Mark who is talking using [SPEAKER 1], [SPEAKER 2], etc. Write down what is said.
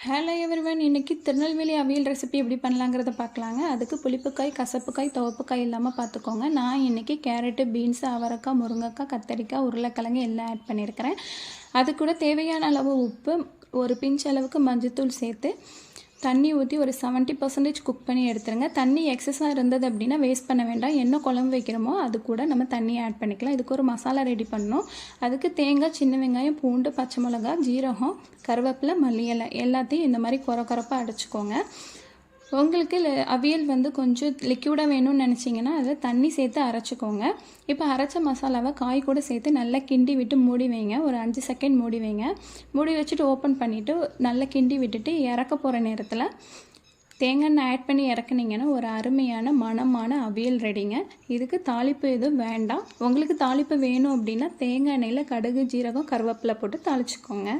[SPEAKER 1] Hello everyone, இன்றைக்கி திருநெல்வேலி அவியல் recipe எப்படி பண்ணலாங்கிறத பார்க்கலாங்க. அதுக்கு புளிப்புக்காய், கசப்புக்காய், துவப்புக்காய் இல்லாமல் பார்த்துக்கோங்க. நான் இன்றைக்கி கேரட்டு, பீன்ஸு, அவரைக்காய், முருங்கைக்காய், கத்தரிக்காய், உருளைக்கிழங்கு எல்லாம் ஆட் பண்ணியிருக்கிறேன். அது கூட தேவையான அளவு உப்பு, ஒரு பிஞ்ச் அளவுக்கு மஞ்சத்தூள் சேர்த்து தண்ணி ஊற்றி ஒரு 70% குக் பண்ணி எடுத்துருங்க. தண்ணி எக்ஸஸாக இருந்தது அப்படின்னா வேஸ்ட் பண்ண வேண்டாம். என்ன குழம்பு வைக்கிறோமோ அது கூட நம்ம தண்ணியை ஆட் பண்ணிக்கலாம். இதுக்கு ஒரு மசாலா ரெடி பண்ணணும். அதுக்கு தேங்காய், சின்ன வெங்காயம், பூண்டு, பச்சை மிளகா, ஜீரகம், கருவேப்பிலை, மல்லி இலை எல்லாத்தையும் இந்த மாதிரி கொரப்பாக அடைச்சிக்கோங்க. உங்களுக்கு அவியல் கொஞ்சம் லிக்யூடாக வேணும்னு நினச்சிங்கன்னா அதில் தண்ணி சேர்த்து அரைச்சிக்கோங்க. இப்போ அரைச்ச மசாலாவை காய் கூட சேர்த்து நல்லா கிண்டி விட்டு மூடி வைங்க. ஒரு 5 செகண்ட் மூடி வைங்க. மூடி வச்சுட்டு ஓப்பன் பண்ணிவிட்டு நல்லா கிண்டி விட்டுட்டு இறக்க போகிற நேரத்தில் தேங்காய் எண்ணெய் ஆட் பண்ணி இறக்குனீங்கன்னா ஒரு அருமையான மணமான அவியல் ரெடிங்க. இதுக்கு தாளிப்பு எதுவும் வேண்டாம். உங்களுக்கு தாளிப்பு வேணும் அப்படின்னா தேங்காய் எண்ணெயில் கடுகு, ஜீரகம், கருவேப்பிலை போட்டு தாளிச்சிக்கோங்க.